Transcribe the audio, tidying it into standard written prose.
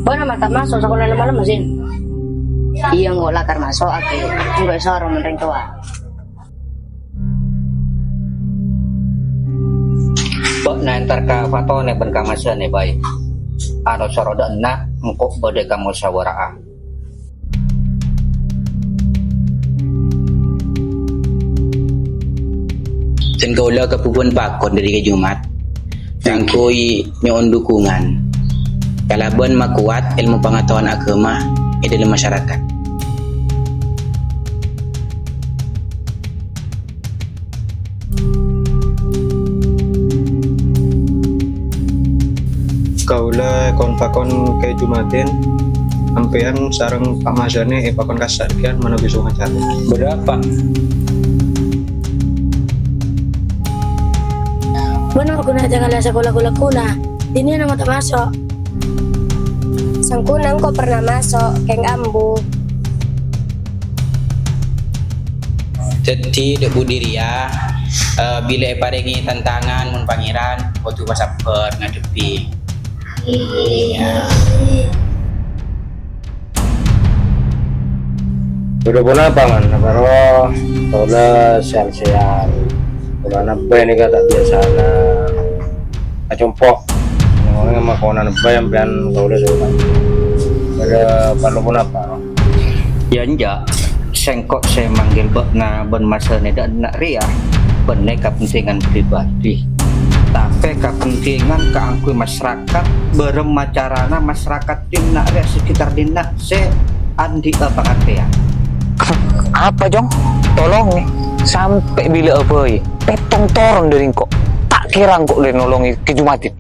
Bona mata masuk sekolah malam mesin. Iya nggak lakar masuk aku nggak seorang menteri tua. Bok na entar ka fatone ben kamasan ne bay. Ano soroda na engko bade kamu sawaraah. Sen kaula kepupuan pakon dari ke Jumat. Tangkoi nyon dukungan. Kalaban makuat ilmu pengetahuan agama dalam masyarakat. Kaula kon pakon ke Jumatin sampean sareng Pak Mazane pakon kasadian menuju sungai Cari. Berapa? Benar guna jangan lihat sekolah-sekolah kuna. Ini nama tak masuk. Sangkunang kok pernah masuk keng ambu. Jadi dek budiria bila paringi tantangan mun pangeran waktu pasaper ngadepi. Iya. Udah pun apa man? Kalau sial-sial, kalau nabe ni kata biasa na, acumpok, ngomongnya makanan nabe yang pian kau udah suka. Ada perlu pun apa? Ya enggak. Sengkok saya manggil bok na ben masa ni dak nak ria. Ben kepentingan pribadi. Tapi kepentingan keangkui masyarakat beremacarana masyarakat di nak ria sekitar di nak se andi apa ya? Apa Jong? Tolong nih sampai bila apa ya? Petong toron dari kok tak kira kok le nolongi ke Jumatin.